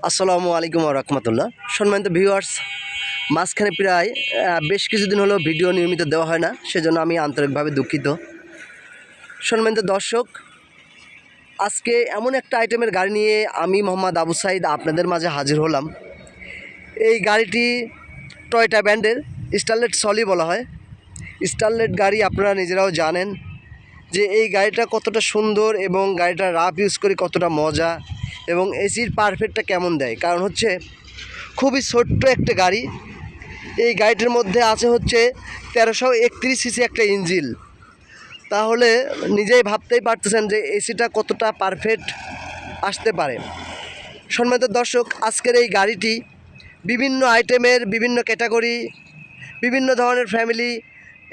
আসসালামু আলাইকুম রহমতুল্লাহ। সম্মানিত ভিউয়ার্স, মাঝখানে প্রায় বেশ কিছুদিন হলো ভিডিও নিয়মিত দেওয়া হয় না, সেজন্য আমি আন্তরিকভাবে দুঃখিত। সম্মানিত দর্শক, আজকে এমন একটা আইটেমের গাড়ি নিয়ে আমি মোহাম্মদ আবু সাইদ আপনাদের মাঝে হাজির হলাম। এই গাড়িটি টয়োটা ব্র্যান্ডের স্টারলেট সলি বলা হয়। স্টারলেট গাড়ি আপনারা নিজেরাও জানেন যে এই গাড়িটা কতটা সুন্দর এবং গাড়িটা রাফ ইউজ করি কতটা মজা, এবং এসির পারফেক্টটা কেমন দেয়। কারণ হচ্ছে খুবই ছোট্ট একটা গাড়ি। এই গাড়িটির মধ্যে আছে হচ্ছে 1331 সিসি একটা ইঞ্জিন। তাহলে নিজেই ভাবতেই পারতেছেন যে এসিটা কতটা পারফেক্ট আসতে পারে। সম্মানিত দর্শক, আজকের এই গাড়িটি বিভিন্ন আইটেমের, বিভিন্ন ক্যাটাগরি, বিভিন্ন ধরনের ফ্যামিলি,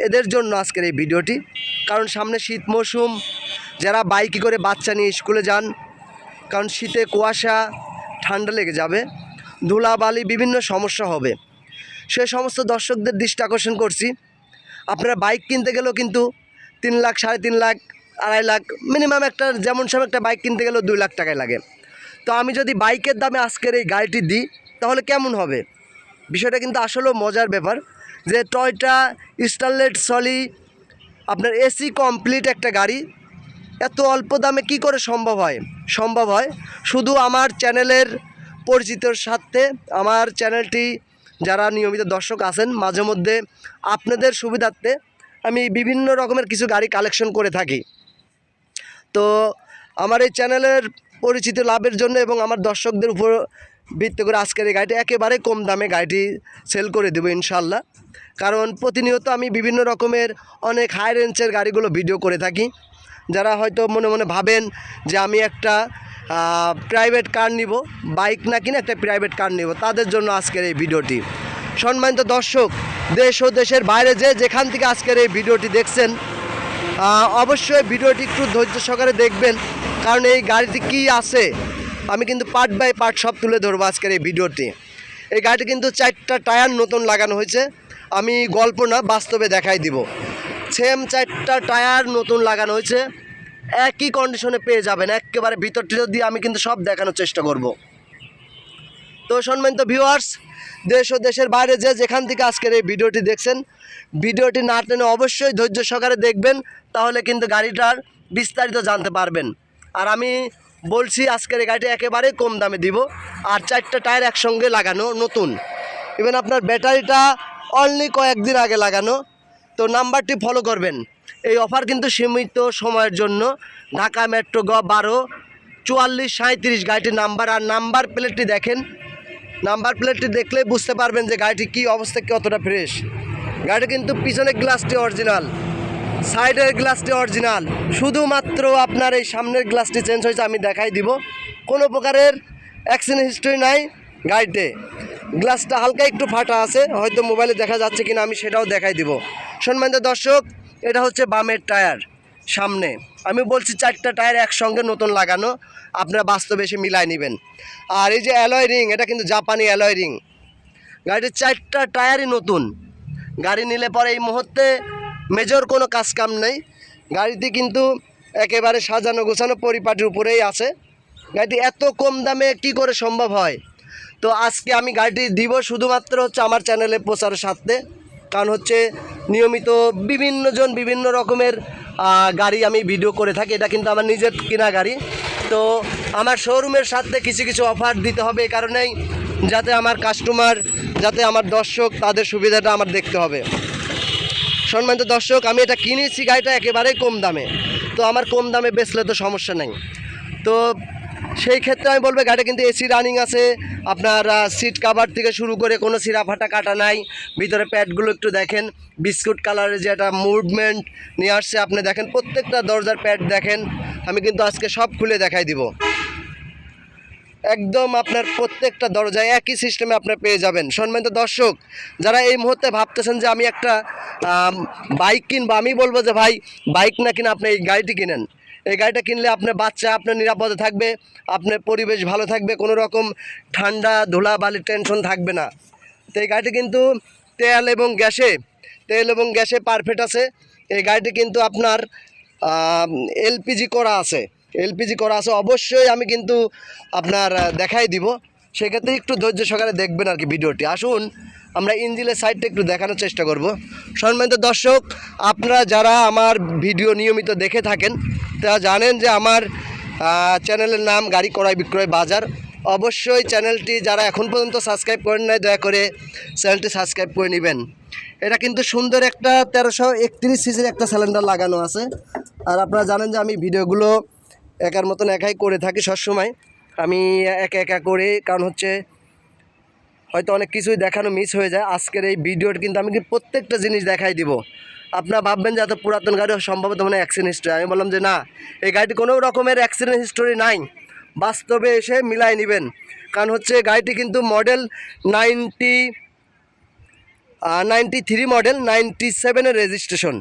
এদের জন্য আজকের এই ভিডিওটি। কারণ সামনে শীত মৌসুম, যারা বাইকে করে বাচ্চা নিয়ে স্কুলে যান, কারণ শীতে কুয়াশা, ঠান্ডা লেগে যাবে, ধুলাবালি, বিভিন্ন সমস্যা হবে। সে সমস্ত দর্শকদের দৃষ্টি আকর্ষণ করছি, আপনারা বাইক কিনতে গেলেও কিন্তু 3 লাখ, 3.5 লাখ, 2.5 লাখ, মিনিমাম একটা যেমন সব একটা বাইক কিনতে গেলেও 2 লাখ টাকায় লাগে। তো আমি যদি বাইকের দামে আজকের এই গাড়িটি দিই তাহলে কেমন হবে? বিষয়টা কিন্তু আসলেও মজার ব্যাপার যে টয়োটা স্টারলেট সলি আপনার এসি কমপ্লিট একটা গাড়ি এত অল্প দামে কি করে সম্ভব হয়? সম্ভব হয় শুধু আমার চ্যানেলের পরিচিতর সাথে। আমার চ্যানেলটি যারা নিয়মিত দর্শক আছেন, মাঝে মধ্যে আপনাদের সুবিধার্থে আমি বিভিন্ন রকমের কিছু গাড়ি কালেকশন করে থাকি। তো আমার এই চ্যানেলের পরিচিতি লাভের জন্য এবং আমার দর্শকদের উপর ভিত্তি করে আজকের এই গাড়িটি একেবারে কম দামে গাড়িটি সেল করে দেবো ইনশাল্লাহ। কারণ প্রতিনিয়ত আমি বিভিন্ন রকমের অনেক হাই রেঞ্জের গাড়িগুলো ভিডিও করে থাকি। যারা হয়তো মনে মনে ভাবেন যে আমি একটা প্রাইভেট কার নিব, বাইক না কিনে একটা প্রাইভেট কার নিব, তাদের জন্য আজকের এই ভিডিওটি। সম্মানিত দর্শক, দেশ ও দেশের বাইরে যেখান থেকে আজকের এই ভিডিওটি দেখছেন, অবশ্যই ভিডিওটি একটু ধৈর্য সহকারে দেখবেন। কারণ এই গাড়িটি কি আছে আমি কিন্তু পার্ট বাই পার্ট সব তুলে ধরবো আজকের এই ভিডিওটি। এই গাড়িটি কিন্তু 4টা টায়ার নতুন লাগানো হয়েছে, আমি গল্প না বাস্তবে দেখাই দিব। সেম 4টা টায়ার নতুন লাগানো হয়েছে, একই কন্ডিশনে পেয়ে যাবেন। একেবারে ভিতরটি দিয়ে আমি কিন্তু সব দেখানোর চেষ্টা করব। তো সম্মানিত ভিউয়ার্স, দেশ ও দেশের বাইরে যেখান থেকে আজকের এই ভিডিওটি দেখছেন, ভিডিওটি না টেনে অবশ্যই ধৈর্য সহকারে দেখবেন, তাহলে কিন্তু গাড়িটার বিস্তারিত জানতে পারবেন। আর আমি বলছি আজকের এই গাড়িটি একেবারে কম দামে দিব, আর 4টা টায়ার একসঙ্গে লাগানো নতুন। ইভেন আপনার ব্যাটারিটা অনলি কয়েকদিন আগে লাগানো। তো নাম্বারটি ফলো করবেন। এই অফার কিন্তু সীমিত সময়ের জন্য। ঢাকা মেট্রো গ 12 44 37 গাড়িটির নাম্বার। আর নাম্বার প্লেটটি দেখেন, নাম্বার প্লেটটি দেখলে বুঝতে পারবেন যে গাড়িটি কী অবস্থা, কতটা ফ্রেশ। গাড়িটি কিন্তু পিছনের গ্লাসটি অরিজিনাল, সাইডের গ্লাসটি অরিজিনাল, শুধুমাত্র আপনার এই সামনের গ্লাসটি চেঞ্জ হয়েছে। আমি দেখাই দিব, কোনো প্রকারের অ্যাক্সিডেন্ট হিস্ট্রি নাই গাড়িতে। গ্লাসটা হালকা একটু ফাটা আছে, হয়তো মোবাইলে দেখা যাচ্ছে কিনা, আমি সেটাও দেখাই দিব। সম্মানিত দর্শক, এটা হচ্ছে বামের টায়ার সামনে। আমি বলছি 4টা টায়ার একসঙ্গে নতুন লাগানো, আপনারা বাস্তবে এসে মিলাই নেবেন। আর এই যে অ্যালয় রিং, এটা কিন্তু জাপানি অ্যালয় রিং। গাড়ির 4টা টায়ারই নতুন। গাড়ি নিলে পরে এই মুহূর্তে মেজর কোনো কাজ কাম নেই। গাড়িটি কিন্তু একেবারে সাজানো গোছানো পরিপাটির উপরেই আছে। গাড়িটি এত কম দামে কি করে সম্ভব হয়? তো আজকে আমি গাড়িটি দিব শুধুমাত্র হচ্ছে আমার চ্যানেলে প্রচারের স্বার্থে। কারণ হচ্ছে নিয়মিত বিভিন্নজন বিভিন্ন রকমের গাড়ি আমি ভিডিও করে থাকি। এটা কিন্তু আমার নিজের কেনা গাড়ি। তো আমার শোরুমের সাথে কিছু কিছু অফার দিতে হবে, এই কারণেই যাতে আমার কাস্টমার, যাতে আমার দর্শক, তাদের সুবিধাটা আমার দেখতে হবে। সম্মানিত দর্শক, আমি এটা কিনেছি গাড়িটা একেবারেই কম দামে। তো আমার কম দামে বেচলে তো সমস্যা নেই। তো সেই ক্ষেত্রে আমি বলবো গাড়িটা কিন্তু এসি রানিং আছে। আপনার সিট কাভার থেকে শুরু করে কোনো চিরা ফাটা কাটা নাই। ভিতরে প্যাডগুলো একটু দেখেন, বিস্কুট কালারের যে একটা মুভমেন্ট নিয়ে আসছে। আপনি দেখেন প্রত্যেকটা দরজার প্যাড দেখেন, আমি কিন্তু আজকে সব খুলে দেখাই দিব। একদম আপনার প্রত্যেকটা দরজায় একই সিস্টেমে আপনার পেয়ে যাবেন। সম্মানিত দর্শক, যারা এই মুহূর্তে ভাবতেছেন যে আমি একটা বাইক কিনবো, আমি বলবো যে ভাই, বাইক না কিনে আপনি এই গাড়িটি কিনেন। এই গাড়িটা কিনলে আপনার বাচ্চা আপনার নিরাপদে থাকবে, আপনার পরিবেশ ভালো থাকবে, কোনো রকম ঠান্ডা ধুলা বালির টেনশন থাকবে না। তো এই গাড়িটি কিন্তু তেল এবং গ্যাসে পারফেক্ট আছে। এই গাড়িটি কিন্তু আপনার এলপিজি করা আছে। অবশ্যই আমি কিন্তু আপনার দেখাই দিব। সেক্ষেত্রে একটু ধৈর্য সহকারে দেখবেন আর কি ভিডিওটি। আসুন আমরা ইঞ্জিনের সাইডটা একটু দেখানোর চেষ্টা করব। সম্মানিত দর্শক, আপনারা যারা আমার ভিডিও নিয়মিত দেখে থাকেন তারা জানেন যে আমার চ্যানেলের নাম গাড়ি ক্রয় বিক্রয় বাজার। অবশ্যই চ্যানেলটি যারা এখন পর্যন্ত সাবস্ক্রাইব করেন নাই দয়া করে চ্যানেলটি সাবস্ক্রাইব করে নেবেন। এটা কিন্তু সুন্দর একটা 1331 সিসির একটা সিলিন্ডার লাগানো আছে। আর আপনারা জানেন যে আমি ভিডিওগুলো একার মতন একাই করে থাকি সবসময়। আমি একা একা করে, কারণ হচ্ছে হয়তো অনেক কিছুই দেখানো মিস হয়ে যায়। আজকের এই ভিডিওটা কিন্তু আমি প্রত্যেকটা জিনিস দেখাই দিব। আপনারা ভাববেন যে এত পুরাতন গাড়ি সম্ভবত মানে অ্যাক্সিডেন্ট হিস্টোরি। আমি বললাম যে না, এই গাড়িটি কোনো রকমের অ্যাক্সিডেন্ট হিস্টোরি নাই, বাস্তবে এসে মিলাই নেবেন। কারণ হচ্ছে গাড়িটি কিন্তু মডেল 93 মডেল, 97-এর রেজিস্ট্রেশন,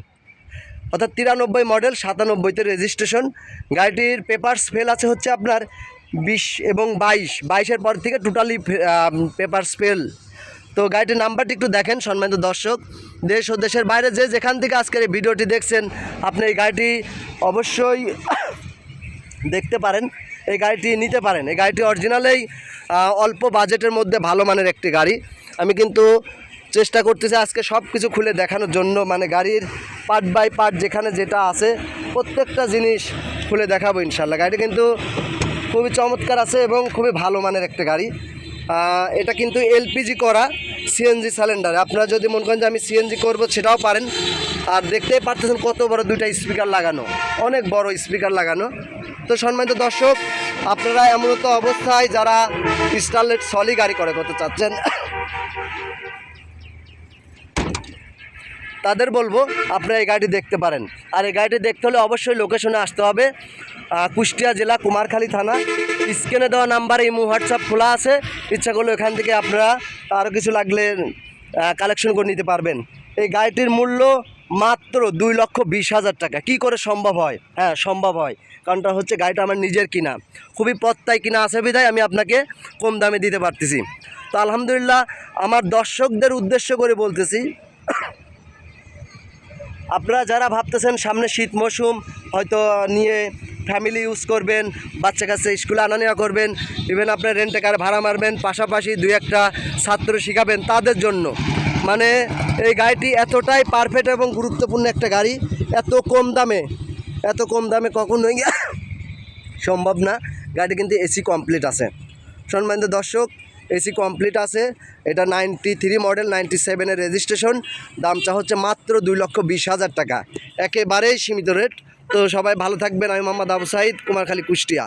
অর্থাৎ 93 মডেল, 97-তে রেজিস্ট্রেশন। গাড়িটির পেপারস ফেল আছে হচ্ছে আপনার 20 এবং 22-এর পর থেকে টোটালি পেপারস ফেল। তো গাড়িটির নাম্বারটি একটু দেখেন সম্মানিত দর্শক। দেশ ও দেশের বাইরে যে যেখান থেকে আজকের এই ভিডিওটি দেখছেন, আপনি এই গাড়িটি অবশ্যই দেখতে পারেন, এই গাড়িটি নিতে পারেন। এই গাড়িটি অরিজিনালেই অল্প বাজেটের মধ্যে ভালো মানের একটি গাড়ি। আমি কিন্তু চেষ্টা করতেছি আজকে সব কিছু খুলে দেখানোর জন্য, মানে গাড়ির পার্ট বাই পার্ট যেখানে যেটা আছে প্রত্যেকটা জিনিস খুলে দেখাবো ইনশাল্লাহ। গাড়িটি কিন্তু খুবই চমৎকার আছে এবং খুবই ভালো মানের একটা গাড়ি। এটা কিন্তু এলপিজি করা সিএনজি সিলিন্ডার। আপনারা যদি মনে করেন যে আমি সিএনজি করব সেটাও পারেন। আর দেখতেই পারতেছেন কত বড় দুইটা স্পিকার লাগানো, অনেক বড় স্পিকার লাগানো। তো সম্মানিত দর্শক, আপনারা এমনত অবস্থায় যারা স্টারলেট সলি গাড়ি করতে চাচ্ছেন তাদের বলবো আপনারা এই গাড়িটি দেখতে পারেন। আর এই গাড়িটি দেখতে হলে অবশ্যই লোকেশনে আসতে হবে, কুষ্টিয়া জেলা কুমারখালী থানা। স্ক্রিনে দেওয়া নাম্বারে ইমো হোয়াটসঅ্যাপ খোলা আছে, ইচ্ছা করলে ওখান থেকে আপনারা আরও কিছু লাগলে কালেকশন করে নিতে পারবেন। এই গাড়িটির মূল্য মাত্র 2,20,000 টাকা। কী করে সম্ভব হয়? হ্যাঁ, সম্ভব হয়, কারণটা হচ্ছে গাড়িটা আমার নিজের কিনা, খুবই পত্তায় কিনা আছে বিধায় আমি আপনাকে কম দামে দিতে পারতেছি। তো আলহামদুলিল্লাহ, আমার দর্শকদের উদ্দেশ্য করে বলতেছি, আপনারা যারা ভাবতেছেন সামনে শীত মৌসুম হয়তো নিয়ে ফ্যামিলি ইউজ করবেন, বাচ্চা কাছে স্কুলে আনা নেওয়া করবেন, ইভেন আপনার রেন্টে কার ভাড়া মারবেন, পাশাপাশি 2-1টা ছাত্র শিখাবেন, তাদের জন্য মানে এই গাড়িটি এতটাই পারফেক্ট এবং গুরুত্বপূর্ণ একটা গাড়ি। এত কম দামে কখনোই সম্ভব না। গাড়ি কিন্তু এসি কমপ্লিট আছে সম্মানিত দর্শক, এসি কমপ্লিট আছে। এটা 93 মডেল, 97-এর রেজিস্ট্রেশন। দামটা হচ্ছে মাত্র 2,20,000 টাকা, একেবারেই সীমিত রেট। তো সবাই ভালো থাকবেন। আমি মোহাম্মদ আবু সাইদ, কুমারখালী, কুষ্টিয়া।